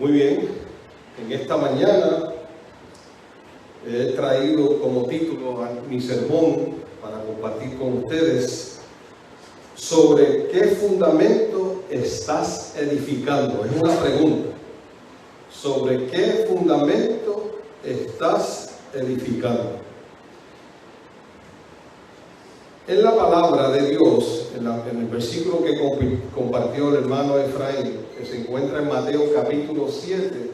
Muy bien, en esta mañana he traído como título a mi sermón para compartir con ustedes sobre qué fundamento estás edificando. Es una pregunta. ¿Sobre qué fundamento estás edificando? En la palabra de Dios, en el versículo que compartió el hermano Efraín, que se encuentra en Mateo capítulo 7,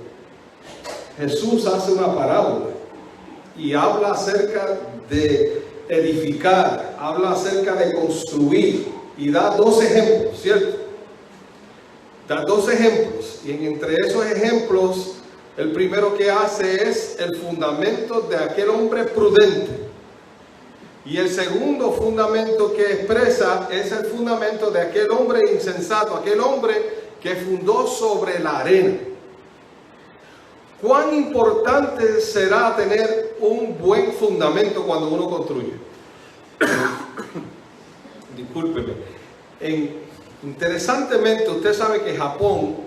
Jesús hace una parábola y habla acerca de edificar, habla acerca de construir y da dos ejemplos, ¿cierto? Da dos ejemplos, y entre esos ejemplos, el primero que hace es el fundamento de aquel hombre prudente. Y el segundo fundamento que expresa es el fundamento de aquel hombre insensato, aquel hombre que fundó sobre la arena. ¿Cuán importante será tener un buen fundamento cuando uno construye? Discúlpeme. Interesantemente, usted sabe que Japón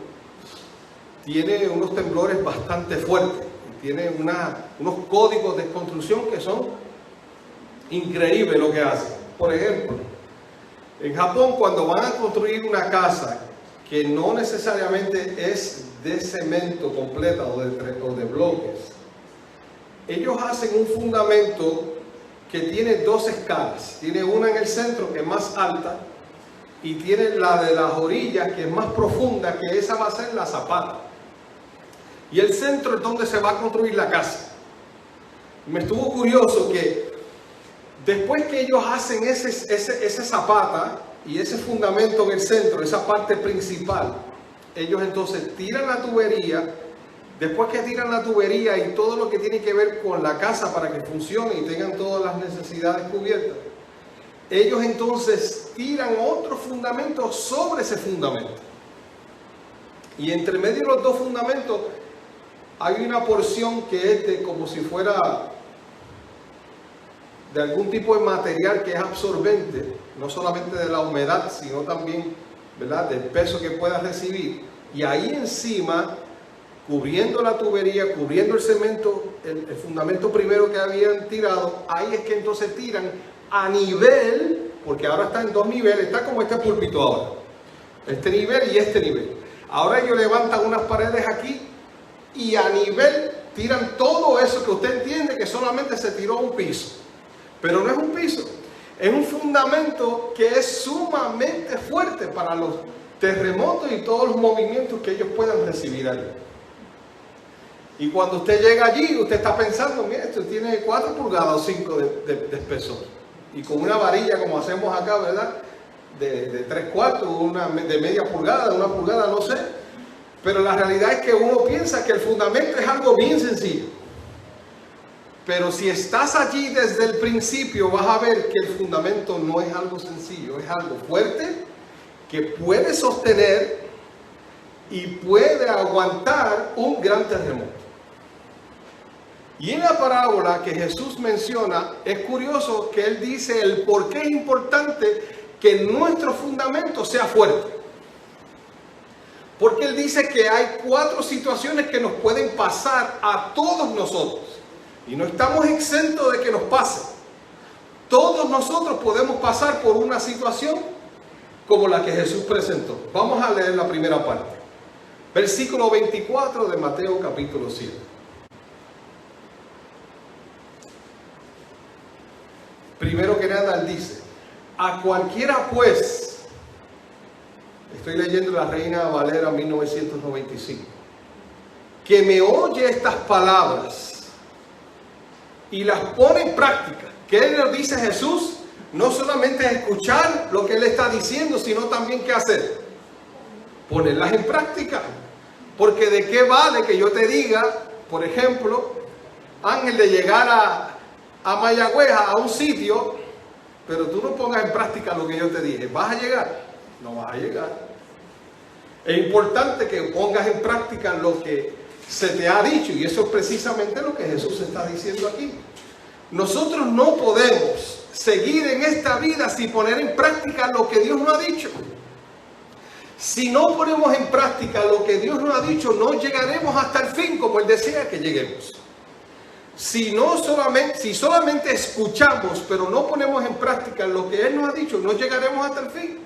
tiene unos temblores bastante fuertes. Tiene unos códigos de construcción que son increíble lo que hacen. Por ejemplo, en Japón, cuando van a construir una casa que no necesariamente es de cemento completa o de bloques, ellos hacen un fundamento que tiene dos escalas. Tiene una en el centro que es más alta y tiene la de las orillas que es más profunda, que esa va a ser la zapata. Y el centro es donde se va a construir la casa. Me estuvo curioso que después que ellos hacen esa zapata y ese fundamento en el centro, esa parte principal, ellos entonces tiran la tubería. Después que tiran la tubería y todo lo que tiene que ver con la casa para que funcione y tengan todas las necesidades cubiertas, ellos entonces tiran otro fundamento sobre ese fundamento. Y entre medio de los dos fundamentos hay una porción que es de como si fuera de algún tipo de material que es absorbente, no solamente de la humedad, sino también, ¿verdad?, del peso que pueda recibir. Y ahí encima, cubriendo la tubería, cubriendo el cemento, el fundamento primero que habían tirado, ahí es que entonces tiran a nivel, porque ahora está en dos niveles, está como este púlpito ahora, este nivel y este nivel. Ahora ellos levantan unas paredes aquí y a nivel tiran todo eso que usted entiende que solamente se tiró un piso. Pero no es un piso, es un fundamento que es sumamente fuerte para los terremotos y todos los movimientos que ellos puedan recibir allí. Y cuando usted llega allí, usted está pensando, mira, esto tiene 4 pulgadas o 5 de espesor. Y con una varilla como hacemos acá, ¿verdad? De 3/4, una de media pulgada, de 1 pulgada, no sé. Pero la realidad es que uno piensa que el fundamento es algo bien sencillo. Pero si estás allí desde el principio, vas a ver que el fundamento no es algo sencillo, es algo fuerte, que puede sostener y puede aguantar un gran terremoto. Y en la parábola que Jesús menciona, es curioso que Él dice el por qué es importante que nuestro fundamento sea fuerte. Porque Él dice que hay 4 situaciones que nos pueden pasar a todos nosotros. Y no estamos exentos de que nos pase. Todos nosotros podemos pasar por una situación como la que Jesús presentó. Vamos a leer la primera parte. Versículo 24 de Mateo capítulo 7. Primero que nada, Él dice, a cualquiera pues, estoy leyendo la Reina Valera 1995, que me oye estas palabras y las pone en práctica. ¿Qué nos dice Jesús? No solamente es escuchar lo que Él está diciendo, sino también qué hacer. Ponerlas en práctica. Porque de qué vale que yo te diga, por ejemplo, Ángel, de llegar a Mayagüez, a un sitio, pero tú no pongas en práctica lo que yo te dije. ¿Vas a llegar? No vas a llegar. Es importante que pongas en práctica lo que se te ha dicho, y eso es precisamente lo que Jesús está diciendo aquí. Nosotros no podemos seguir en esta vida sin poner en práctica lo que Dios nos ha dicho. Si no ponemos en práctica lo que Dios nos ha dicho, no llegaremos hasta el fin como Él desea que lleguemos. Si solamente escuchamos, pero no ponemos en práctica lo que Él nos ha dicho, no llegaremos hasta el fin.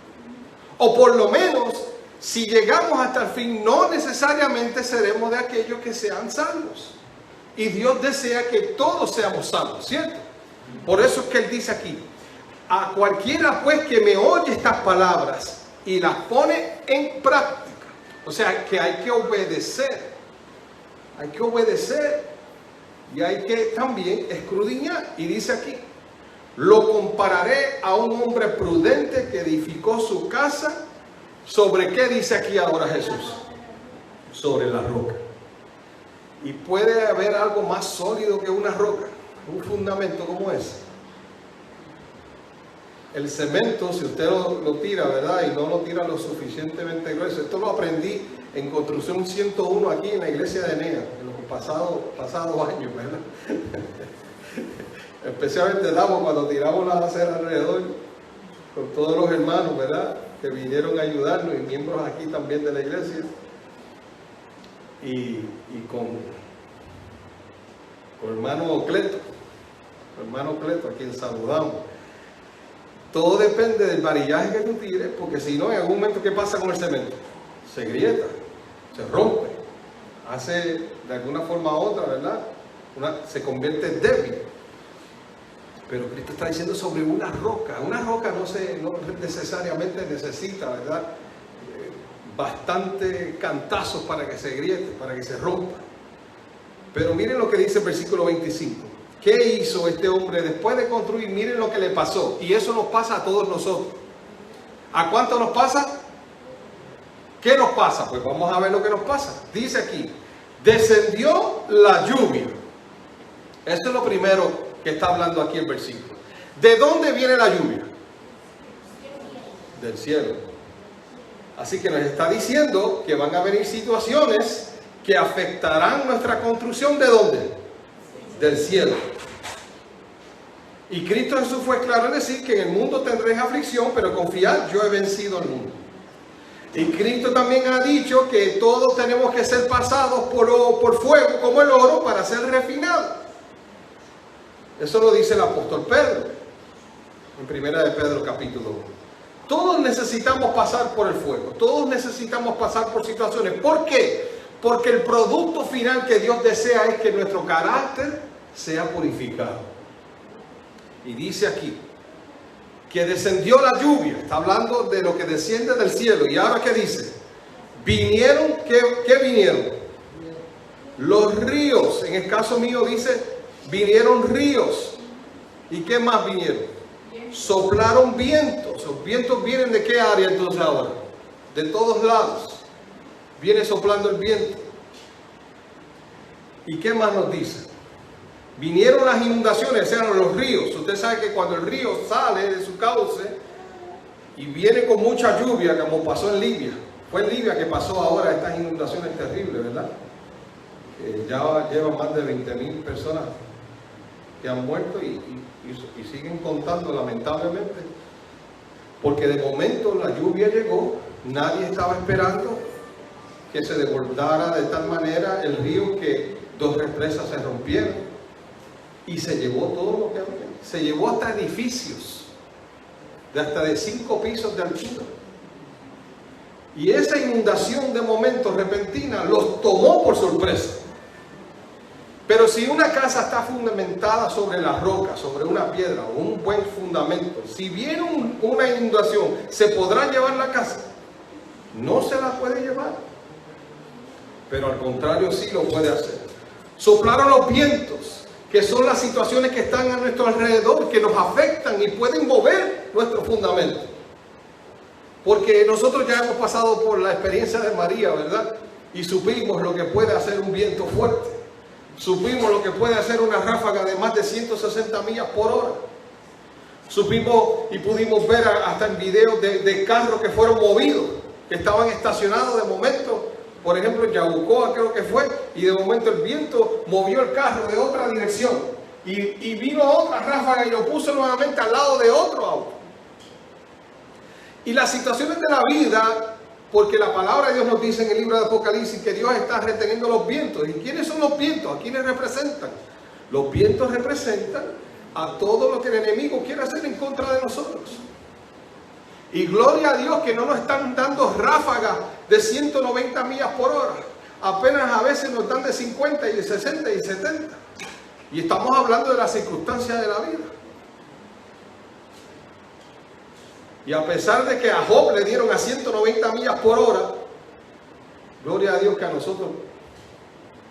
O por lo menos, si llegamos hasta el fin, no necesariamente seremos de aquellos que sean salvos. Y Dios desea que todos seamos salvos, ¿cierto? Por eso es que Él dice aquí, a cualquiera pues que me oye estas palabras y las pone en práctica. O sea, que hay que obedecer. Hay que obedecer. Y hay que también escudriñar. Y dice aquí, lo compararé a un hombre prudente que edificó su casa. ¿Sobre qué dice aquí ahora Jesús? Sobre la roca. Y puede haber algo más sólido que una roca, un fundamento como ese. El cemento, si usted lo tira, ¿verdad? Y no lo tira lo suficientemente grueso. Esto lo aprendí en construcción 101 aquí en la iglesia de Enea, en los pasados años, ¿verdad? Especialmente cuando tiramos las aceras alrededor, con todos los hermanos, ¿verdad? Que vinieron a ayudarnos y miembros aquí también de la iglesia. Y con hermano Cleto, a quien saludamos. Todo depende del varillaje que tú tires, porque si no, en algún momento, ¿qué pasa con el cemento? Se grieta, se rompe, hace de alguna forma u otra, ¿verdad? Se convierte en débil. Pero Cristo está diciendo sobre una roca. Una roca no necesariamente necesita, ¿verdad? Bastante cantazos para que se griete, para que se rompa. Pero miren lo que dice el versículo 25. ¿Qué hizo este hombre después de construir? Miren lo que le pasó. Y eso nos pasa a todos nosotros. ¿A cuánto nos pasa? ¿Qué nos pasa? Pues vamos a ver lo que nos pasa. Dice aquí, descendió la lluvia. Esto es lo primero que está hablando aquí el versículo. ¿De dónde viene la lluvia? Del cielo. Así que nos está diciendo que van a venir situaciones que afectarán nuestra construcción. ¿De dónde? Del cielo. Y Cristo Jesús fue claro en decir que en el mundo tendréis aflicción, pero confiad, yo he vencido al mundo. Y Cristo también ha dicho que todos tenemos que ser pasados por fuego como el oro para ser refinados. Eso lo dice el apóstol Pedro en primera de Pedro capítulo 1. Todos necesitamos pasar por el fuego, todos necesitamos pasar por situaciones. ¿Por qué? Porque el producto final que Dios desea es que nuestro carácter sea purificado. Y dice aquí que descendió la lluvia. Está hablando de lo que desciende del cielo. ¿Y ahora qué dice? Vinieron, ¿qué vinieron? Los ríos. En el caso mío dice, vinieron ríos. ¿Y qué más vinieron? Soplaron vientos. Los vientos vienen ¿de qué área entonces ahora? De todos lados. Viene soplando el viento. ¿Y qué más nos dice? Vinieron las inundaciones, eran los ríos. Usted sabe que cuando el río sale de su cauce y viene con mucha lluvia, como pasó en Libia. Fue en Libia que pasó ahora estas inundaciones terribles, ¿verdad? Ya llevan más de 20.000 personas que han muerto y siguen contando lamentablemente. Porque de momento la lluvia llegó, nadie estaba esperando que se desbordara de tal manera el río que 2 represas se rompieron y se llevó todo lo que había. Se llevó hasta edificios de hasta de 5 pisos de altura. Y esa inundación de momento repentina los tomó por sorpresa. Pero si una casa está fundamentada sobre la roca, sobre una piedra o un buen fundamento, si viene una inundación, ¿se podrá llevar la casa? No se la puede llevar. Pero al contrario sí lo puede hacer. Soplaron los vientos, que son las situaciones que están a nuestro alrededor, que nos afectan y pueden mover nuestro fundamento. Porque nosotros ya hemos pasado por la experiencia de María, ¿verdad? Y supimos lo que puede hacer un viento fuerte. Supimos lo que puede hacer una ráfaga de más de 160 millas por hora. Supimos y pudimos ver hasta en videos de carros que fueron movidos, que estaban estacionados de momento. Por ejemplo, en Yabucoa creo que fue, y de momento el viento movió el carro de otra dirección. Y vino otra ráfaga y lo puso nuevamente al lado de otro auto. Y las situaciones de la vida Porque la palabra de Dios nos dice en el libro de Apocalipsis que Dios está reteniendo los vientos. ¿Y quiénes son los vientos? ¿A quiénes representan? Los vientos representan a todo lo que el enemigo quiere hacer en contra de nosotros. Y gloria a Dios que no nos están dando ráfagas de 190 millas por hora. Apenas a veces nos dan de 50 y de 60 y 70. Y estamos hablando de las circunstancias de la vida. Y a pesar de que a Job le dieron a 190 millas por hora, gloria a Dios que a nosotros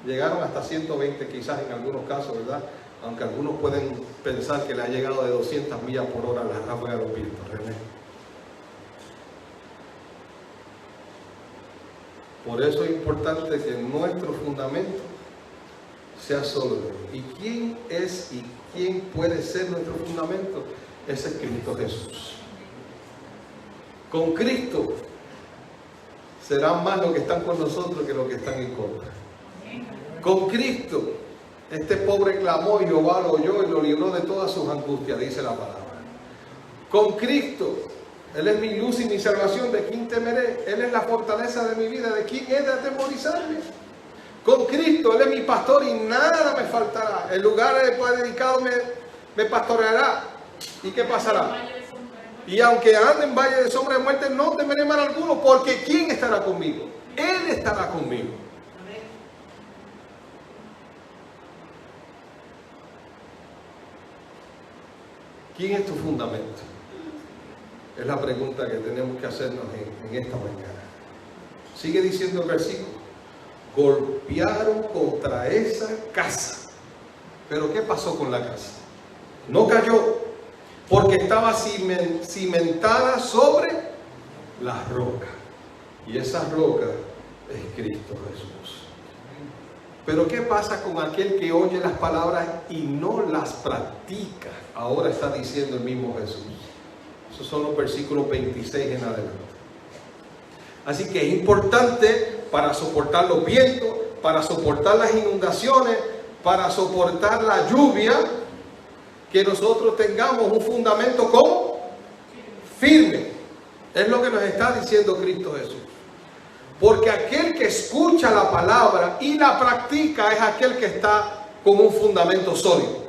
llegaron hasta 120 quizás en algunos casos, ¿verdad? Aunque algunos pueden pensar que le ha llegado de 200 millas por hora la ráfaga de los vientos, René. Por eso es importante que nuestro fundamento sea sólido. ¿Y quién es y quién puede ser nuestro fundamento? Ese es Cristo Jesús. Con Cristo serán más los que están con nosotros que los que están en contra. Con Cristo, este pobre clamó y Jehová lo oyó y lo libró de todas sus angustias, dice la palabra. Con Cristo, Él es mi luz y mi salvación, ¿de quién temeré? Él es la fortaleza de mi vida, ¿de quién he de atemorizarme? Con Cristo, Él es mi pastor y nada me faltará. El lugar dedicado me pastoreará. ¿Y qué pasará? Y aunque ande en valle de sombra de muerte, no temeré mal alguno, porque ¿quién estará conmigo? Él estará conmigo. ¿Quién es tu fundamento? Es la pregunta que tenemos que hacernos en esta mañana. Sigue diciendo el versículo. Golpearon contra esa casa. ¿Pero qué pasó con la casa? No cayó, porque estaba cimentada sobre la roca. Y esa roca es Cristo Jesús. Pero ¿qué pasa con aquel que oye las palabras y no las practica? Ahora está diciendo el mismo Jesús. Esos son los versículos 26 en adelante. Así que es importante para soportar los vientos, para soportar las inundaciones, para soportar la lluvia, que nosotros tengamos un fundamento ¿cómo? Firme. Es lo que nos está diciendo Cristo Jesús. Porque aquel que escucha la palabra y la practica es aquel que está con un fundamento sólido.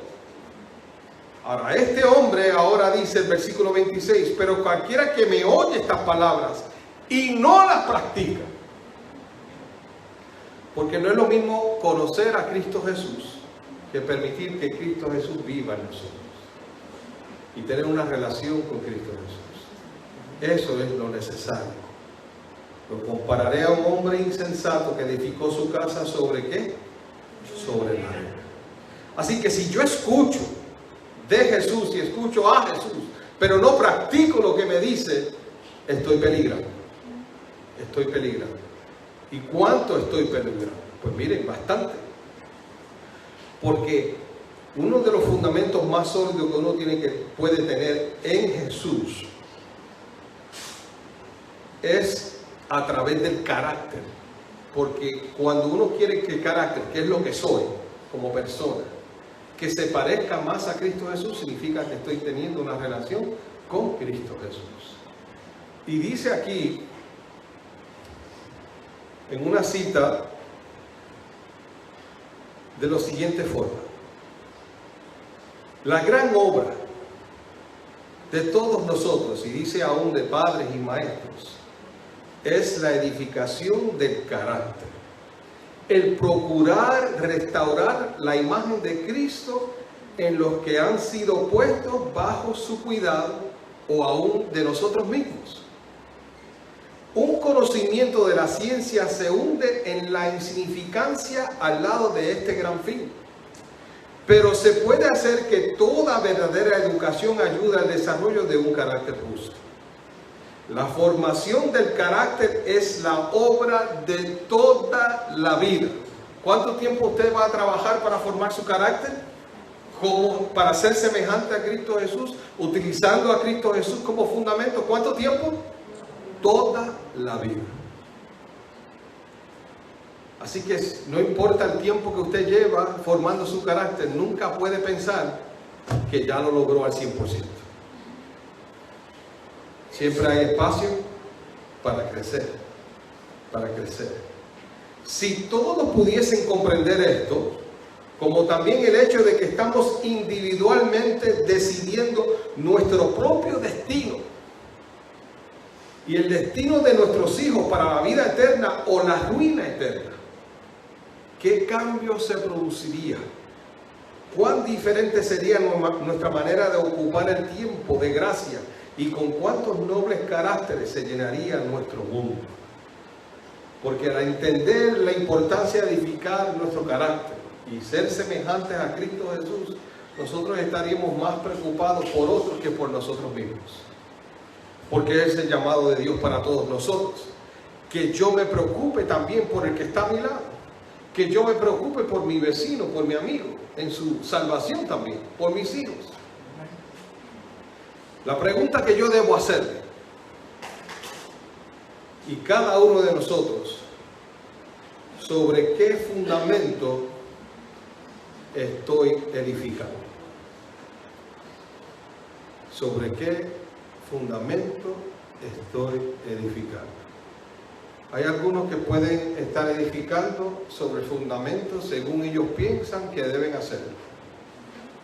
Ahora, este hombre ahora dice el versículo 26, pero cualquiera que me oye estas palabras y no las practica. Porque no es lo mismo conocer a Cristo Jesús que permitir que Cristo Jesús viva en nosotros y tener una relación con Cristo Jesús. Eso es lo necesario. Lo compararé a un hombre insensato que edificó su casa sobre ¿qué? Sobre la arena. Así que si yo escucho de Jesús y escucho a Jesús, pero no practico lo que me dice, estoy peligrando. Estoy peligrando. ¿Y cuánto estoy peligrando? Pues miren, bastante. Porque uno de los fundamentos más sólidos que uno puede tener en Jesús es a través del carácter. Porque cuando uno quiere que el carácter, que es lo que soy como persona, que se parezca más a Cristo Jesús, significa que estoy teniendo una relación con Cristo Jesús. Y dice aquí, en una cita, de la siguiente forma: la gran obra de todos nosotros, y dice aún de padres y maestros, es la edificación del carácter, el procurar restaurar la imagen de Cristo en los que han sido puestos bajo su cuidado o aún de nosotros mismos. Un conocimiento de la ciencia se hunde en la insignificancia al lado de este gran fin. Pero se puede hacer que toda verdadera educación ayude al desarrollo de un carácter justo. La formación del carácter es la obra de toda la vida. ¿Cuánto tiempo usted va a trabajar para formar su carácter? Como para ser semejante a Cristo Jesús, utilizando a Cristo Jesús como fundamento. ¿Cuánto tiempo? Toda la vida. Así que no importa el tiempo que usted lleva formando su carácter, nunca puede pensar que ya lo logró al 100%. Siempre hay espacio para crecer. para crecer. Si todos pudiesen comprender esto, como también el hecho de que estamos individualmente decidiendo nuestro propio destino y el destino de nuestros hijos para la vida eterna o la ruina eterna, ¿qué cambio se produciría? ¿Cuán diferente sería nuestra manera de ocupar el tiempo de gracia y con cuántos nobles caracteres se llenaría nuestro mundo? Porque al entender la importancia de edificar nuestro carácter y ser semejantes a Cristo Jesús, nosotros estaríamos más preocupados por otros que por nosotros mismos. Porque es el llamado de Dios para todos nosotros. Que yo me preocupe también por el que está a mi lado. Que yo me preocupe por mi vecino, por mi amigo, en su salvación también, por mis hijos. La pregunta que yo debo hacerle, y cada uno de nosotros, sobre qué fundamento estoy edificando. ¿Sobre qué fundamento estoy edificando? Hay algunos que pueden estar edificando sobre el fundamento según ellos piensan que deben hacerlo.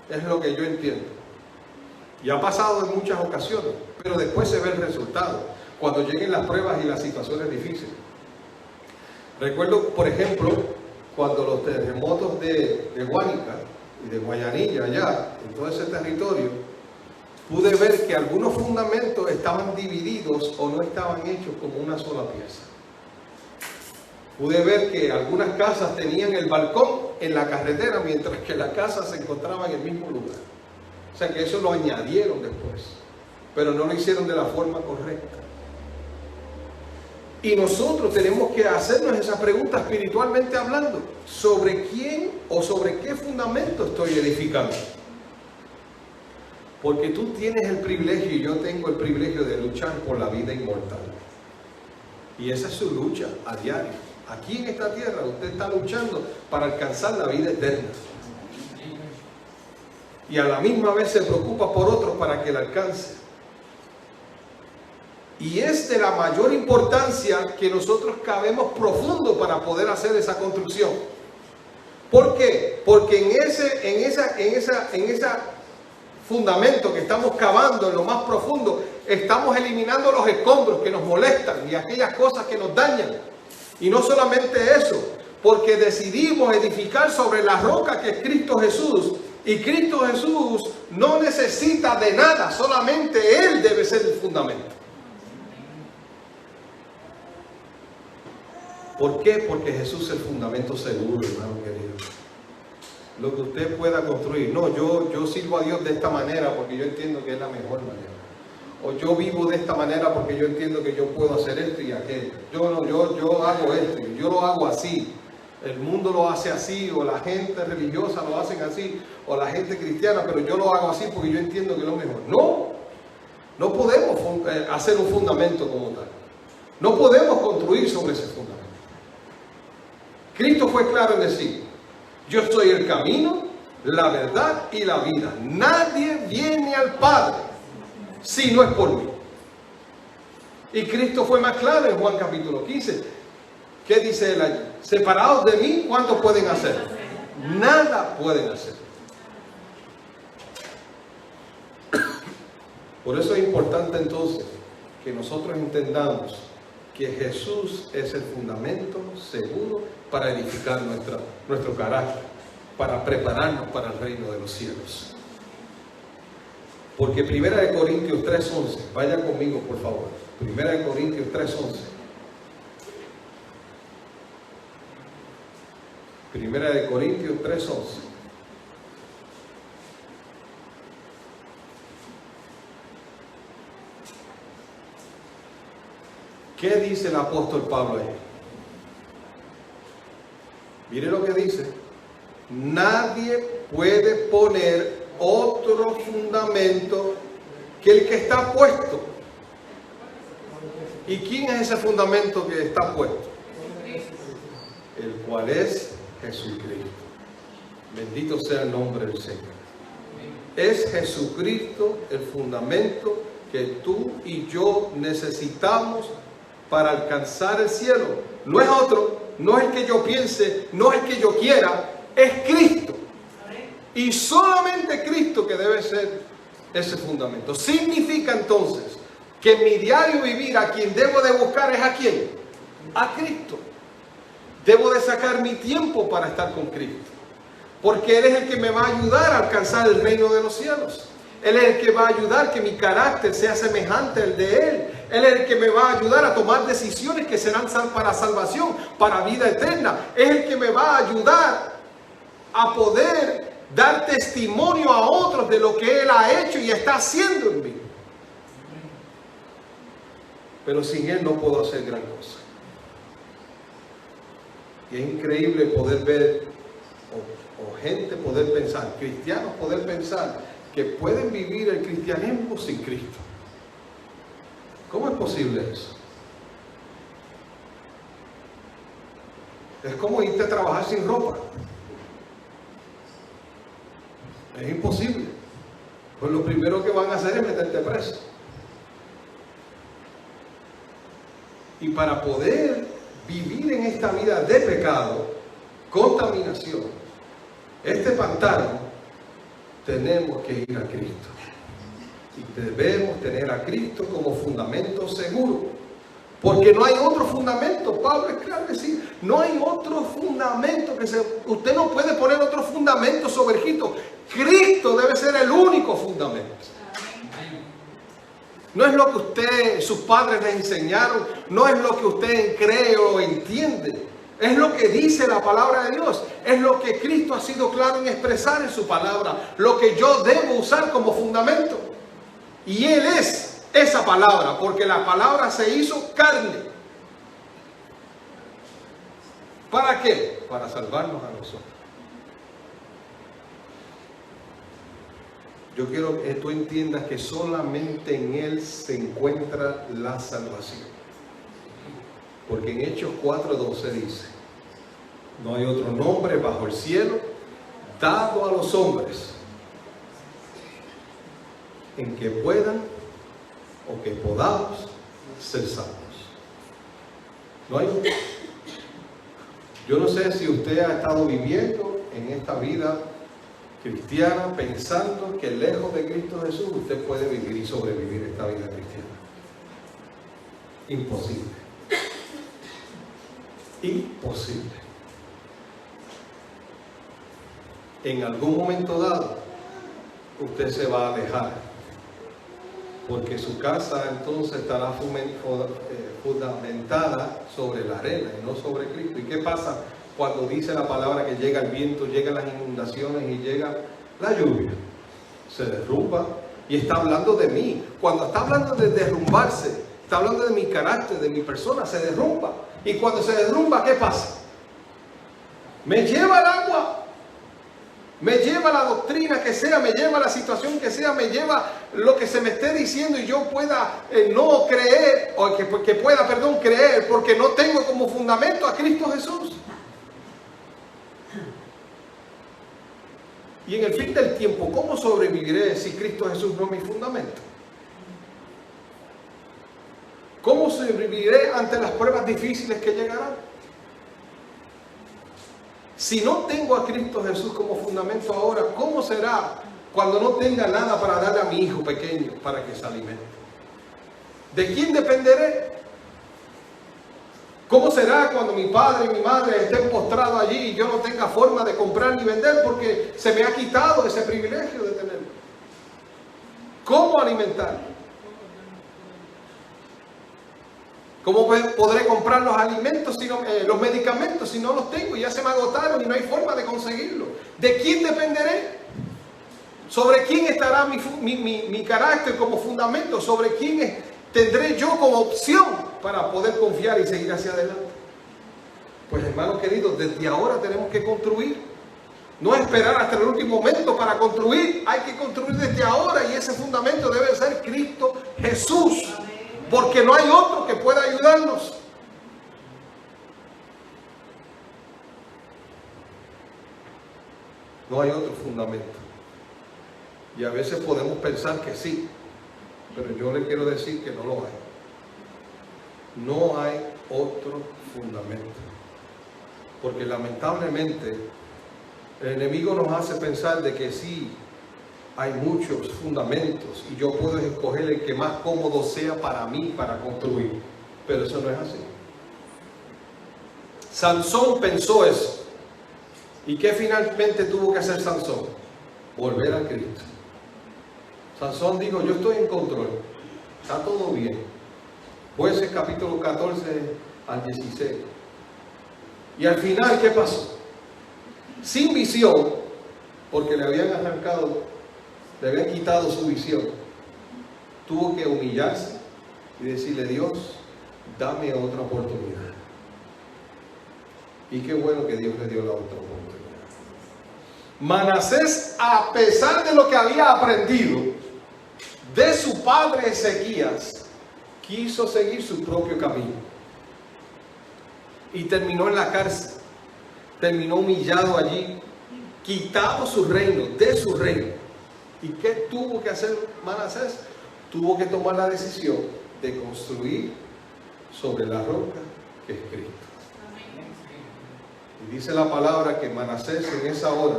Es lo que yo entiendo. Y ha pasado en muchas ocasiones, pero después se ve el resultado, cuando lleguen las pruebas y las situaciones difíciles. Recuerdo, por ejemplo, cuando los terremotos de Guánica y de Guayanilla, allá, en todo ese territorio, pude ver que algunos fundamentos estaban divididos o no estaban hechos como una sola pieza. Pude ver que algunas casas tenían el balcón en la carretera, mientras que la casa se encontraba en el mismo lugar. O sea que eso lo añadieron después, pero no lo hicieron de la forma correcta. Y nosotros tenemos que hacernos esa pregunta espiritualmente hablando. ¿Sobre quién o sobre qué fundamento estoy edificando? Porque tú tienes el privilegio y yo tengo el privilegio de luchar por la vida inmortal. Y esa es su lucha a diario. Aquí en esta tierra usted está luchando para alcanzar la vida eterna. Y a la misma vez se preocupa por otros para que la alcance. Y es de la mayor importancia que nosotros cavemos profundo para poder hacer esa construcción. ¿Por qué? Porque en ese fundamento que estamos cavando en lo más profundo, estamos eliminando los escombros que nos molestan y aquellas cosas que nos dañan. Y no solamente eso, porque decidimos edificar sobre la roca que es Cristo Jesús. Y Cristo Jesús no necesita de nada, solamente Él debe ser el fundamento. ¿Por qué? Porque Jesús es el fundamento seguro, hermano querido. Lo que usted pueda construir. No, yo sirvo a Dios de esta manera porque yo entiendo que es la mejor manera. O yo vivo de esta manera porque yo entiendo que yo puedo hacer esto y aquello. Yo hago esto, yo lo hago así. El mundo lo hace así, o la gente religiosa lo hacen así, o la gente cristiana, pero yo lo hago así porque yo entiendo que es lo mejor. No podemos hacer un fundamento como tal. No podemos construir sobre ese fundamento. Cristo fue claro en decir: yo soy el camino, la verdad y la vida. Nadie viene al Padre si no es por mí. Y Cristo fue más claro en Juan capítulo 15. ¿Qué dice él allí? Separados de mí, ¿cuántos pueden hacer? Nada pueden hacer. Por eso es importante entonces que nosotros entendamos que Jesús es el fundamento seguro para edificar nuestro carácter, para prepararnos para el reino de los cielos. Porque 1 Corintios 3:11, vaya conmigo por favor, 1 Corintios 3:11. 1 Corintios 3:11. ¿Qué dice el apóstol Pablo ahí? Mire lo que dice. Nadie puede poner otro fundamento que el que está puesto. ¿Y quién es ese fundamento que está puesto? El cual es Jesucristo. Bendito sea el nombre del Señor. Es Jesucristo el fundamento que tú y yo necesitamos para alcanzar el cielo no es otro, no es el que yo piense, no es el que yo quiera, es Cristo. Y solamente Cristo que debe ser ese fundamento. Significa entonces que en mi diario vivir a quien debo de buscar es ¿a quién? A Cristo. Debo de sacar mi tiempo para estar con Cristo. Porque Él es el que me va a ayudar a alcanzar el reino de los cielos. Él es el que va a ayudar que mi carácter sea semejante al de Él. Él es el que me va a ayudar a tomar decisiones que serán para salvación, para vida eterna. Es el que me va a ayudar a poder dar testimonio a otros de lo que Él ha hecho y está haciendo en mí. Pero sin Él no puedo hacer gran cosa. Y es increíble poder ver, o gente poder pensar, cristianos poder pensar, que pueden vivir el cristianismo sin Cristo. ¿Cómo es posible eso? Es como irte a trabajar sin ropa. Es imposible. Pues lo primero que van a hacer es meterte preso. Y para poder vivir en esta vida de pecado, contaminación, este pantano, tenemos que ir a Cristo. Y debemos tener a Cristo como fundamento seguro. Porque no hay otro fundamento. Pablo es claro que sí. No hay otro fundamento usted no puede poner otro fundamento sobre Cristo. Cristo debe ser el único fundamento. No es lo que sus padres le enseñaron. No es lo que usted cree o entiende. Es lo que dice la palabra de Dios. Es lo que Cristo ha sido claro en expresar en su palabra. Lo que yo debo usar como fundamento. Y Él es esa palabra, porque la palabra se hizo carne. ¿Para qué? Para salvarnos a nosotros. Yo quiero que tú entiendas que solamente en Él se encuentra la salvación. Porque en Hechos 4:12 dice: no hay otro nombre bajo el cielo dado a los hombres en que puedan o que podamos ser salvos. No hay otro. Yo no sé si usted ha estado viviendo en esta vida cristiana pensando que lejos de Cristo Jesús usted puede vivir y sobrevivir esta vida cristiana. Imposible. Imposible. En algún momento dado usted se va a alejar, porque su casa entonces estará fundamentada sobre la arena y no sobre Cristo. ¿Y qué pasa cuando dice la palabra que llega el viento, llegan las inundaciones y llega la lluvia? Se derrumba. Y está hablando de mí. Cuando está hablando de derrumbarse, está hablando de mi carácter, de mi persona. Se derrumba. Y cuando se derrumba, ¿qué pasa? Me lleva el agua, me lleva la doctrina que sea, me lleva la situación que sea, me lleva lo que se me esté diciendo y yo pueda no creer, o que pueda, creer, porque no tengo como fundamento a Cristo Jesús. Y en el fin del tiempo, ¿cómo sobreviviré si Cristo Jesús no es mi fundamento? ¿Cómo sobreviviré ante las pruebas difíciles que llegarán? Si no tengo a Cristo Jesús como fundamento ahora, ¿cómo será cuando no tenga nada para darle a mi hijo pequeño para que se alimente? ¿De quién dependeré? ¿Cómo será cuando mi padre y mi madre estén postrados allí y yo no tenga forma de comprar ni vender porque se me ha quitado ese privilegio de tenerlo? ¿Cómo alimentarlo? ¿Cómo podré comprar los alimentos, los medicamentos si no los tengo? Ya se me agotaron y no hay forma de conseguirlo. ¿De quién dependeré? ¿Sobre quién estará mi carácter como fundamento? ¿Sobre quién tendré yo como opción para poder confiar y seguir hacia adelante? Pues hermanos queridos, desde ahora tenemos que construir. No esperar hasta el último momento para construir. Hay que construir desde ahora y ese fundamento debe ser Cristo Jesús. Porque no hay otro que pueda ayudarnos. No hay otro fundamento. Y a veces podemos pensar que sí, pero yo le quiero decir que no lo hay. No hay otro fundamento. Porque lamentablemente el enemigo nos hace pensar de que sí, hay muchos fundamentos y yo puedo escoger el que más cómodo sea para mí, para construir. Pero eso no es así. Sansón pensó eso. ¿Y qué finalmente tuvo que hacer Sansón? Volver a Cristo. Sansón dijo, yo estoy en control, está todo bien. Jueces capítulo 14 al 16. Y al final, ¿qué pasó? Sin visión, porque le habían arrancado, le habían quitado su visión, tuvo que humillarse y decirle, Dios, dame otra oportunidad. Y qué bueno que Dios le dio la otra oportunidad. Manasés, a pesar de lo que había aprendido de su padre Ezequías, quiso seguir su propio camino. Y terminó en la cárcel. Terminó humillado allí, quitado su reino, de su reino. ¿Y qué tuvo que hacer Manasés? Tuvo que tomar la decisión de construir sobre la roca que es Cristo. Y dice la palabra que Manasés en esa hora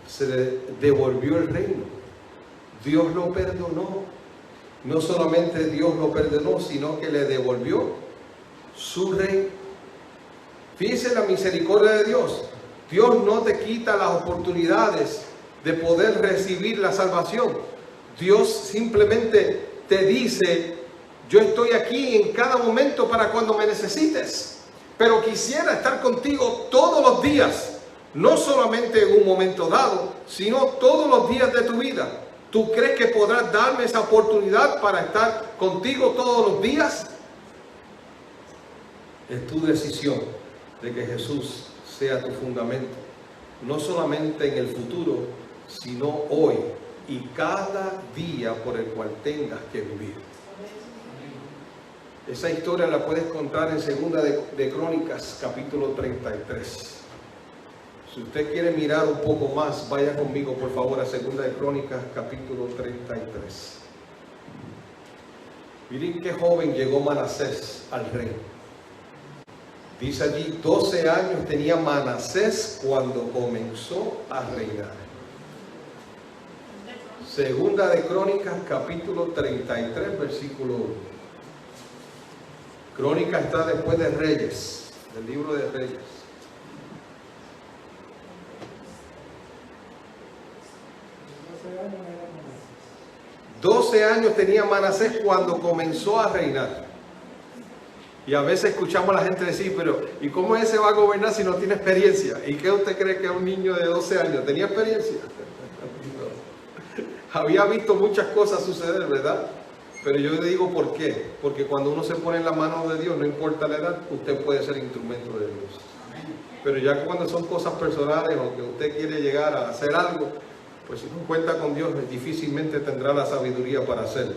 se le devolvió el reino. Dios lo perdonó. No solamente Dios lo perdonó, sino que le devolvió su reino. Fíjense la misericordia de Dios. Dios no te quita las oportunidades de poder recibir la salvación. Dios simplemente te dice, yo estoy aquí en cada momento para cuando me necesites, pero quisiera estar contigo todos los días, no solamente en un momento dado, sino todos los días de tu vida. ¿Tú crees que podrás darme esa oportunidad para estar contigo todos los días? Es tu decisión de que Jesús sea tu fundamento, no solamente en el futuro, sino hoy y cada día por el cual tengas que vivir. Esa historia la puedes contar en Segunda de Crónicas, capítulo 33. Si usted quiere mirar un poco más, vaya conmigo por favor a Segunda de Crónicas, capítulo 33. Miren qué joven llegó Manasés al reino. Dice allí, 12 años tenía Manasés cuando comenzó a reinar. Segunda de Crónicas, capítulo 33, versículo 1. Crónica está después de Reyes, del libro de Reyes. Doce años tenía Manasés cuando comenzó a reinar. Y a veces escuchamos a la gente decir, pero ¿y cómo ese va a gobernar si no tiene experiencia? ¿Y qué usted cree que un niño de 12 años tenía experiencia? Había visto muchas cosas suceder, ¿verdad? Pero yo le digo ¿por qué? Porque cuando uno se pone en la mano de Dios, no importa la edad, usted puede ser instrumento de Dios. Pero ya cuando son cosas personales o que usted quiere llegar a hacer algo, pues si no cuenta con Dios, difícilmente tendrá la sabiduría para hacerlo.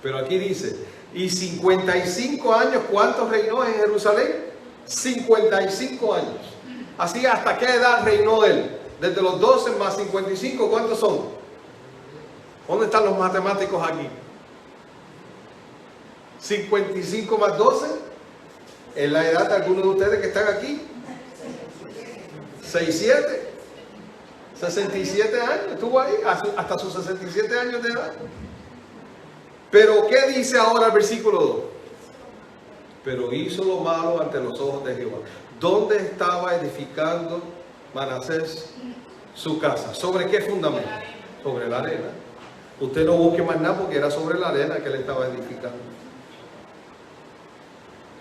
Pero aquí dice, y 55 años, ¿cuántos reinó en Jerusalén? 55 años. Así, ¿hasta qué edad reinó él? Desde los 12 más 55, ¿cuántos son? ¿Dónde están los matemáticos aquí? 55 más 12, es la edad de algunos de ustedes que están aquí. 67, 67 años, estuvo ahí hasta sus 67 años de edad. Pero ¿qué dice ahora el versículo 2? Pero hizo lo malo ante los ojos de Jehová. ¿Dónde estaba edificando Manasés su casa? ¿Sobre qué fundamento? Sobre la arena. Usted no busque más nada porque era sobre la arena que él estaba edificando.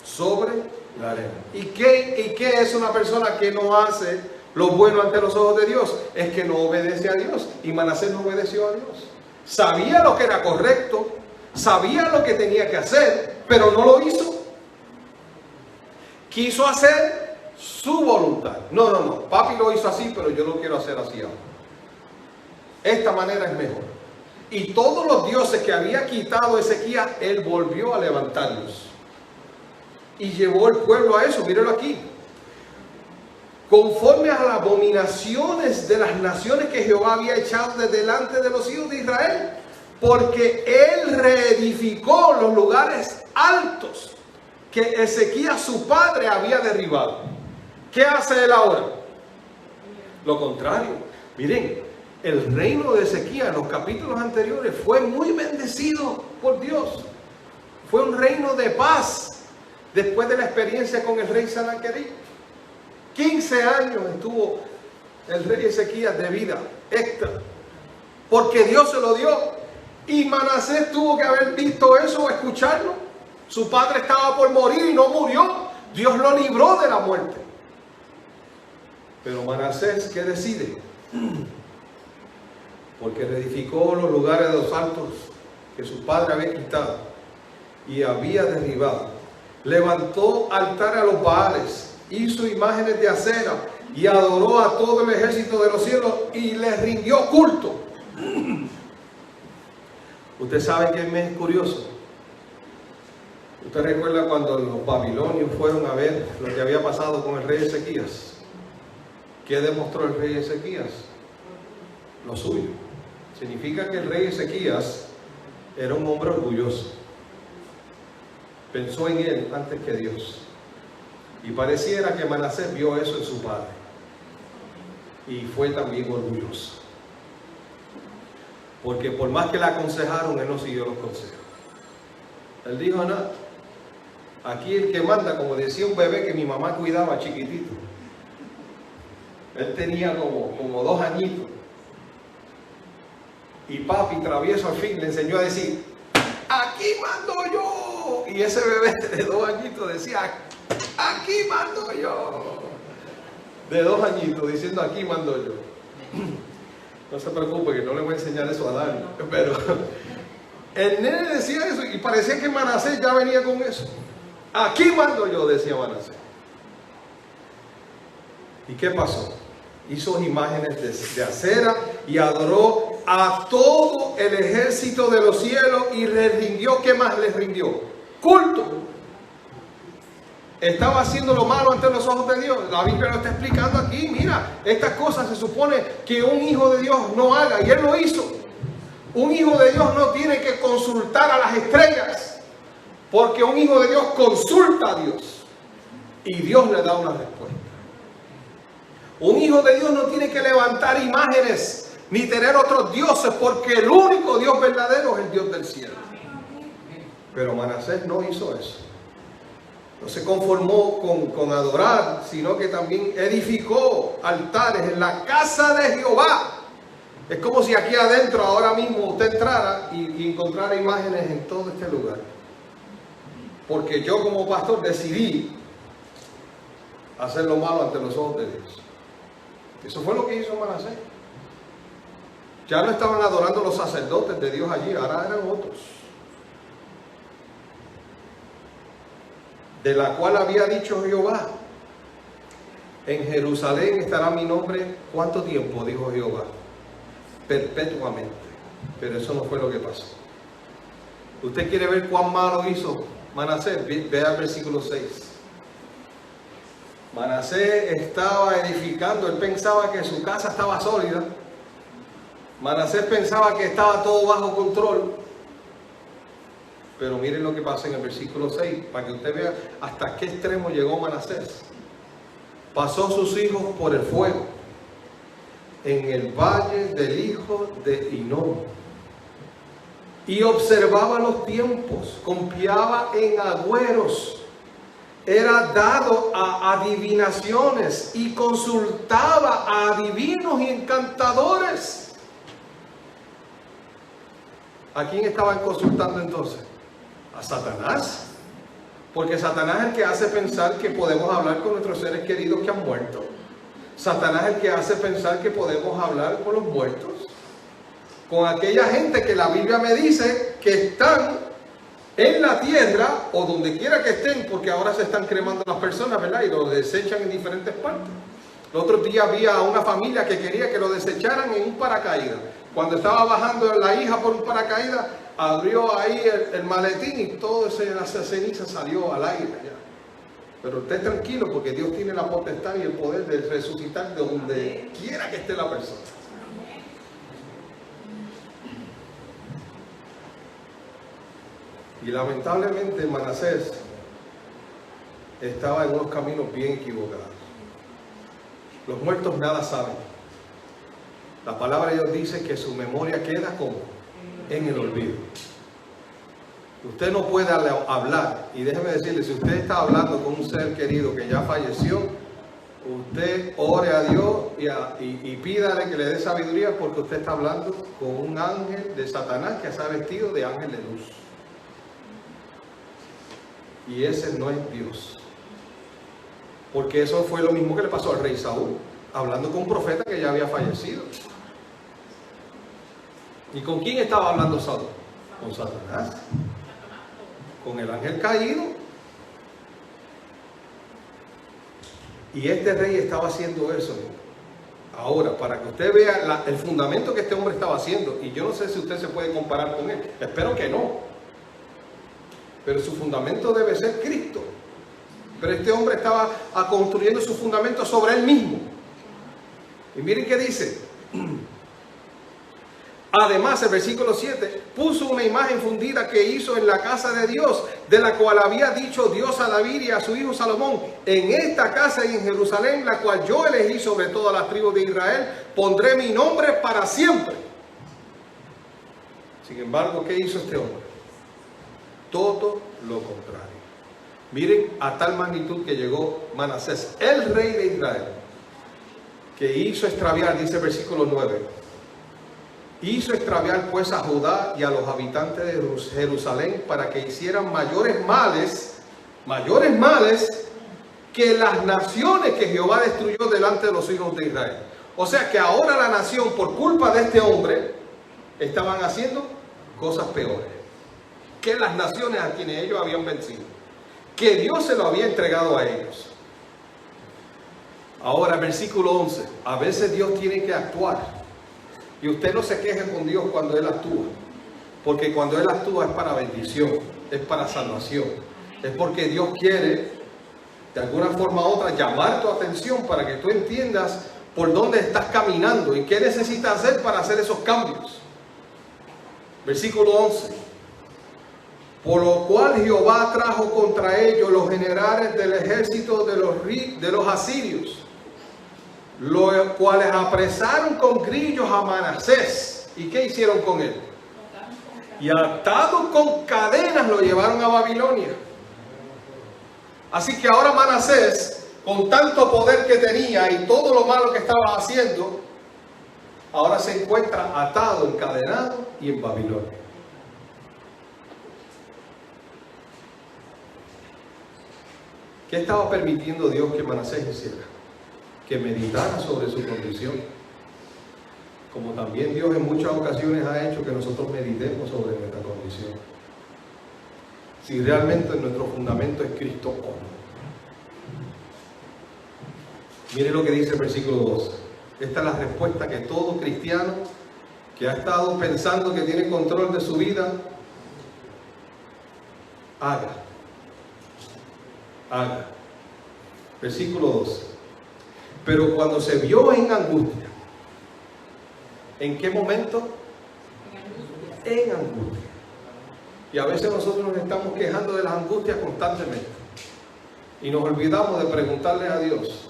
Sobre la arena. ¿Y qué es una persona que no hace lo bueno ante los ojos de Dios? Es que no obedece a Dios. Y Manasés no obedeció a Dios. Sabía lo que era correcto, sabía lo que tenía que hacer, pero no lo hizo. Quiso hacer su voluntad. No, papi lo hizo así, pero yo lo quiero hacer así ahora. Esta manera es mejor. Y todos los dioses que había quitado Ezequías, él volvió a levantarlos. Y llevó el pueblo a eso, mírenlo aquí. Conforme a las abominaciones de las naciones que Jehová había echado de delante de los hijos de Israel. porque él reedificó los lugares altos que Ezequías, su padre, había derribado. ¿Qué hace él ahora? Lo contrario. Miren, el reino de Ezequías en los capítulos anteriores fue muy bendecido por Dios. Fue un reino de paz después de la experiencia con el rey Sanaquerib. 15 años estuvo el rey Ezequías de vida extra, porque Dios se lo dio. Y Manasés tuvo que haber visto eso o escucharlo. Su padre estaba por morir y no murió. Dios lo libró de la muerte. Pero Manasés, ¿qué decide? Porque reedificó los lugares de los altos que su padre había quitado y había derribado. Levantó altar a los Baales, hizo imágenes de acera y adoró a todo el ejército de los cielos y les rindió culto. Usted sabe que es curioso. Usted recuerda cuando los babilonios fueron a ver lo que había pasado con el rey Ezequías. ¿Qué demostró el rey Ezequías? Lo suyo. Significa que el rey Ezequías era un hombre orgulloso. Pensó en él antes que Dios. Y pareciera que Manasés vio eso en su padre. Y fue también orgulloso. Porque por más que le aconsejaron, él no siguió los consejos. Él dijo, no, aquí el que manda, como decía un bebé que mi mamá cuidaba chiquitito. Él tenía como 2 añitos. Y papi travieso al fin le enseñó a decir, aquí mando yo. Y ese bebé de 2 añitos decía, aquí mando yo. De 2 añitos diciendo, aquí mando yo. No se preocupe que no le voy a enseñar eso a Dani. Pero el nene decía eso y parecía que Manasés ya venía con eso. Aquí mando yo, decía Manasés. ¿Y qué pasó? Hizo imágenes de acera y adoró a todo el ejército de los cielos y le rindió. ¿Qué más le rindió? Culto. Estaba haciendo lo malo ante los ojos de Dios. La Biblia lo está explicando aquí. Mira, estas cosas se supone que un hijo de Dios no haga, y él lo hizo. Un hijo de Dios no tiene que consultar a las estrellas, porque un hijo de Dios consulta a Dios y Dios le da una respuesta. Un hijo de Dios no tiene que levantar imágenes ni tener otros dioses, porque el único Dios verdadero es el Dios del cielo. Pero Manasés no hizo eso. No se conformó con adorar, sino que también edificó altares en la casa de Jehová. Es como si aquí adentro ahora mismo usted entrara y encontrara imágenes en todo este lugar. Porque yo como pastor decidí hacer lo malo ante los ojos de Dios. Eso fue lo que hizo Manasés. Ya no estaban adorando los sacerdotes de Dios allí, ahora eran otros. De la cual había dicho Jehová, en Jerusalén estará mi nombre. ¿Cuánto tiempo? Dijo Jehová. Perpetuamente. Pero eso no fue lo que pasó. ¿Usted quiere ver cuán malo hizo Manasés? Vea el versículo 6. Manasés estaba edificando, él pensaba que su casa estaba sólida. Manasés pensaba que estaba todo bajo control. Pero miren lo que pasa en el versículo 6, para que usted vea hasta qué extremo llegó Manasés. Pasó sus hijos por el fuego en el valle del hijo de Hinnom, y observaba los tiempos, confiaba en agüeros, era dado a adivinaciones y consultaba a adivinos y encantadores. ¿A quién estaban consultando entonces? A Satanás. Porque Satanás es el que hace pensar que podemos hablar con nuestros seres queridos que han muerto. Satanás es el que hace pensar que podemos hablar con los muertos. Con aquella gente que la Biblia me dice que están en la tierra o donde quiera que estén, porque ahora se están cremando las personas, ¿verdad? Y los desechan en diferentes partes. El otro día había una familia que quería que lo desecharan en un paracaídas. Cuando estaba bajando la hija por un paracaídas, abrió ahí el maletín y toda esa ceniza salió al aire. Ya. Pero esté tranquilo, porque Dios tiene la potestad y el poder de resucitar de donde quiera que esté la persona. Y lamentablemente Manasés estaba en unos caminos bien equivocados. Los muertos nada saben. La palabra de Dios dice que su memoria queda como en el olvido. Usted no puede hablar, y déjeme decirle, si usted está hablando con un ser querido que ya falleció, usted ore a Dios y pídale que le dé sabiduría, porque usted está hablando con un ángel de Satanás que se ha vestido de ángel de luz. Y ese no es Dios. Porque eso fue lo mismo que le pasó al rey Saúl, hablando con un profeta que ya había fallecido. ¿Y con quién estaba hablando Saúl? Con Satanás. Con el ángel caído. Y este rey estaba haciendo eso. Ahora, para que usted vea el fundamento que este hombre estaba haciendo, y yo no sé si usted se puede comparar con él, espero que no, pero su fundamento debe ser Cristo. Pero este hombre estaba construyendo su fundamento sobre él mismo. Y miren qué dice. Además, el versículo 7, puso una imagen fundida que hizo en la casa de Dios, de la cual había dicho Dios a David y a su hijo Salomón: en esta casa y en Jerusalén, la cual yo elegí sobre todas las tribus de Israel, pondré mi nombre para siempre. Sin embargo, ¿qué hizo este hombre? Todo lo contrario. Miren a tal magnitud que llegó Manasés, el rey de Israel, que hizo extraviar, dice el versículo 9, hizo extraviar pues a Judá y a los habitantes de Jerusalén para que hicieran mayores males que las naciones que Jehová destruyó delante de los hijos de Israel. O sea que ahora la nación, por culpa de este hombre, estaban haciendo cosas peores que las naciones a quienes ellos habían vencido, que Dios se lo había entregado a ellos. Ahora, versículo 11, a veces Dios tiene que actuar. Y usted no se queje con Dios cuando Él actúa, porque cuando Él actúa es para bendición, es para salvación, es porque Dios quiere, de alguna forma u otra, llamar tu atención para que tú entiendas por dónde estás caminando y qué necesitas hacer para hacer esos cambios. Versículo 11, por lo cual Jehová trajo contra ellos los generales del ejército de los asirios, los cuales apresaron con grillos a Manasés. ¿Y qué hicieron con él? Y atado con cadenas lo llevaron a Babilonia. Así que ahora Manasés, con tanto poder que tenía y todo lo malo que estaba haciendo, ahora se encuentra atado, encadenado y en Babilonia. ¿Qué estaba permitiendo Dios que Manasés hiciera? Que meditara sobre su condición. Como también Dios en muchas ocasiones ha hecho que nosotros meditemos sobre nuestra condición. Si realmente nuestro fundamento es Cristo o no. Mire lo que dice el versículo 12. Esta es la respuesta que todo cristiano que ha estado pensando que tiene control de su vida haga. Versículo 12. Pero cuando se vio en angustia, ¿en qué momento? En angustia. Y a veces nosotros nos estamos quejando de las angustias constantemente. Y nos olvidamos de preguntarle a Dios,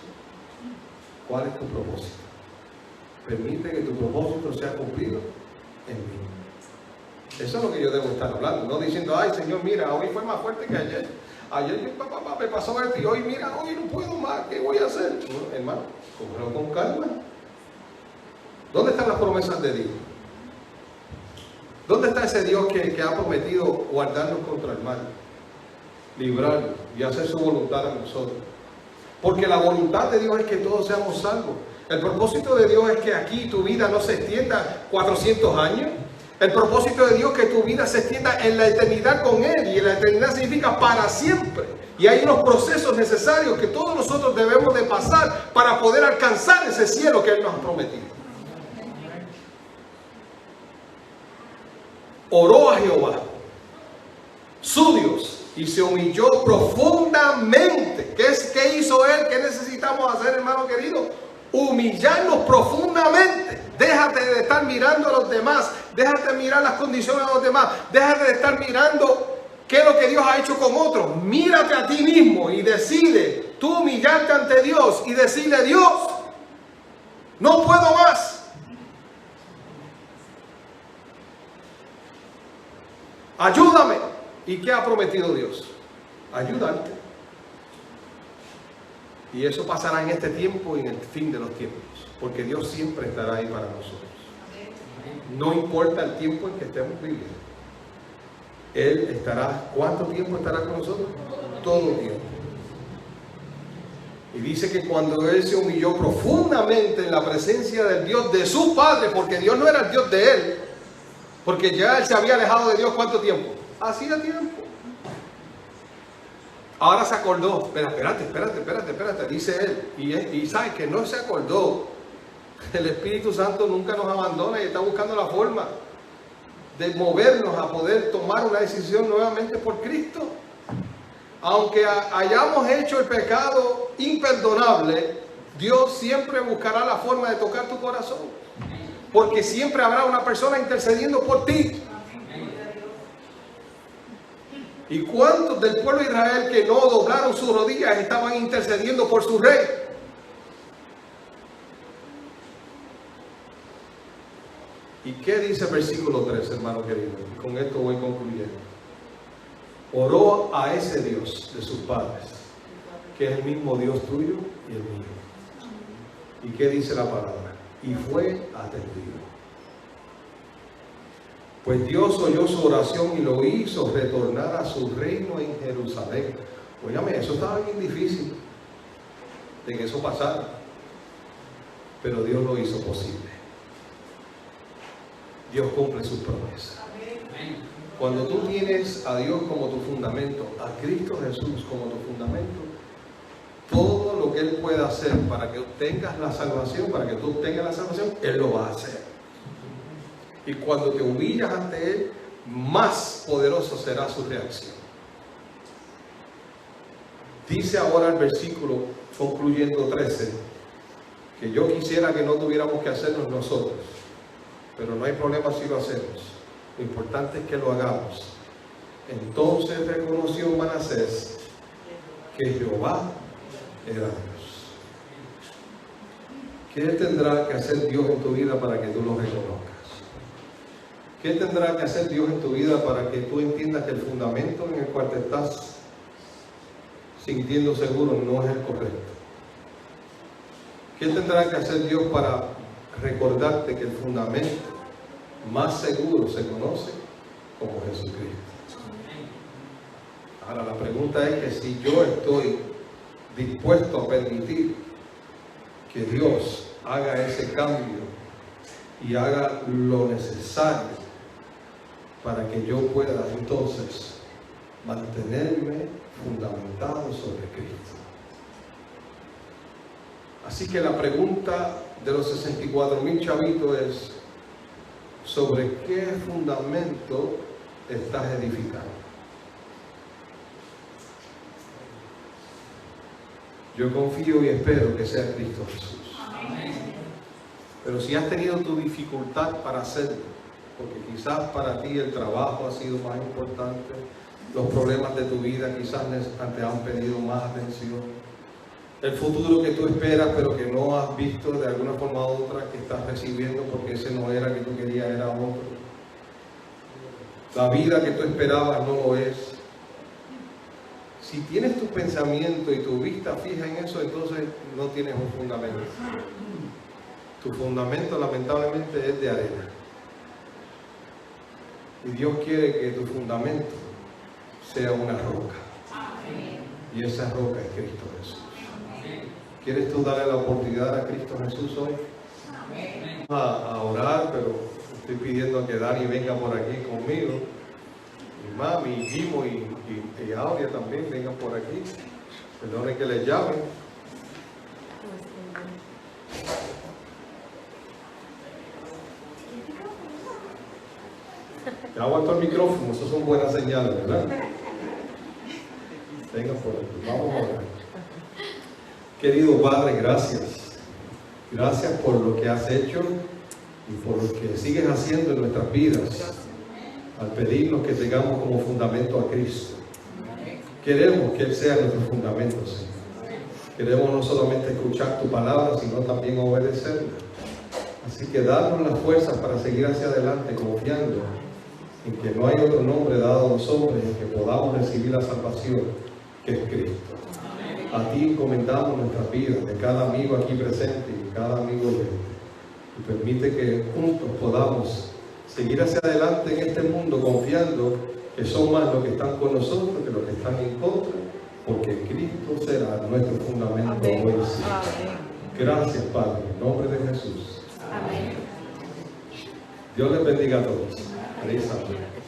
¿cuál es tu propósito? Permite que tu propósito sea cumplido en mí. Eso es lo que yo debo estar hablando, no diciendo, ay Señor, mira, hoy fue más fuerte que ayer. Ayer me pasó esto y hoy, mira, hoy no puedo más, ¿qué voy a hacer? No, hermano, cógelo con calma. ¿Dónde están las promesas de Dios? ¿Dónde está ese Dios que ha prometido guardarnos contra el mal? Librarnos y hacer su voluntad a nosotros. Porque la voluntad de Dios es que todos seamos salvos. El propósito de Dios es que aquí tu vida no se extienda 400 años. El propósito de Dios es que tu vida se extienda en la eternidad con Él. Y la eternidad significa para siempre. Y hay unos procesos necesarios que todos nosotros debemos de pasar para poder alcanzar ese cielo que Él nos ha prometido. Oró a Jehová, su Dios, y se humilló profundamente. ¿Qué hizo Él? ¿Qué necesitamos hacer, hermano querido? Humillarnos profundamente. Déjate de estar mirando a los demás. Déjate de mirar las condiciones de los demás. Déjate de estar mirando ¿Qué es lo que Dios ha hecho con otros? Mírate a ti mismo y decide tú humillarte ante Dios y decirle: Dios, no puedo más. Ayúdame. ¿Y qué ha prometido Dios? Ayudarte. Y eso pasará en este tiempo y en el fin de los tiempos, porque Dios siempre estará ahí para nosotros. No importa el tiempo en que estemos viviendo. Él estará. ¿Cuánto tiempo estará con nosotros? Todo el tiempo. Y dice que cuando Él se humilló profundamente en la presencia del Dios de su Padre, porque Dios no era el Dios de Él, porque ya Él se había alejado de Dios, ¿cuánto tiempo? Hacía tiempo. Ahora se acordó. Espérate, dice Él. Y sabe que no se acordó. El Espíritu Santo nunca nos abandona y está buscando la forma de movernos a poder tomar una decisión nuevamente por Cristo. Aunque hayamos hecho el pecado imperdonable, Dios siempre buscará la forma de tocar tu corazón, porque siempre habrá una persona intercediendo por ti. ¿Y cuántos del pueblo de Israel que no doblaron sus rodillas estaban intercediendo por su rey? ¿Y qué dice el versículo 3, hermano querido? Y con esto voy concluyendo. Oró a ese Dios de sus padres, que es el mismo Dios tuyo y el mío. ¿Y qué dice la palabra? Y fue atendido. Pues Dios oyó su oración y lo hizo retornar a su reino en Jerusalén. Óigame, eso estaba bien difícil de que eso pasara, pero Dios lo hizo posible. Dios cumple sus promesas. Cuando tú tienes a Dios como tu fundamento, a Cristo Jesús como tu fundamento, todo lo que Él pueda hacer para que obtengas la salvación, para que tú obtengas la salvación, Él lo va a hacer. Y cuando te humillas ante Él, más poderoso será su reacción. Dice ahora el versículo, concluyendo 13, que yo quisiera que no tuviéramos que hacerlo nosotros, pero no hay problema si lo hacemos. Lo importante es que lo hagamos. Entonces reconoció Manasés que Jehová era Dios. ¿Qué tendrá que hacer Dios en tu vida para que tú lo reconozcas? ¿Qué tendrá que hacer Dios en tu vida para que tú entiendas que el fundamento en el cual te estás sintiendo seguro no es el correcto? ¿Qué tendrá que hacer Dios para recordarte que el fundamento más seguro se conoce como Jesucristo? Ahora la pregunta es que si yo estoy dispuesto a permitir que Dios haga ese cambio y haga lo necesario para que yo pueda entonces mantenerme fundamentado sobre Cristo. Así que la pregunta de los 64,000 chavitos es: ¿sobre qué fundamento estás edificando? Yo confío y espero que sea Cristo Jesús. Amén. Pero si has tenido tu dificultad para hacerlo, porque quizás para ti el trabajo ha sido más importante, los problemas de tu vida quizás te han pedido más atención, el futuro que tú esperas pero que no has visto de alguna forma u otra que estás recibiendo porque ese no era que tú querías, era otro. La vida que tú esperabas no lo es. Si tienes tu pensamiento y tu vista fija en eso, entonces no tienes un fundamento. Tu fundamento lamentablemente es de arena. Y Dios quiere que tu fundamento sea una roca. Y esa roca es Cristo Jesús. ¿Quieres tú darle la oportunidad a Cristo Jesús hoy? A orar, pero estoy pidiendo que Dani venga por aquí conmigo. Mi mami, y Gimo y Aurea también vengan por aquí. Perdone que les llame. Ya aguantó el micrófono, eso son buenas señales, ¿verdad? Vengan por aquí, vamos a orar. Querido Padre, gracias. Gracias por lo que has hecho y por lo que sigues haciendo en nuestras vidas. al pedirnos que tengamos como fundamento a Cristo. Queremos que Él sea nuestro fundamento, Señor. Queremos no solamente escuchar tu palabra, sino también obedecerla. Así que danos las fuerzas para seguir hacia adelante, confiando en que no hay otro nombre dado a los hombres en que podamos recibir la salvación, que es Cristo. A ti encomendamos nuestras vidas, de cada amigo aquí presente y de cada amigo oyente. Y permite que juntos podamos seguir hacia adelante en este mundo, confiando que son más los que están con nosotros que los que están en contra, porque Cristo será nuestro fundamento hoy y siempre. Gracias, Padre, en nombre de Jesús. Amén. Dios les bendiga a todos. Feliz Navidad.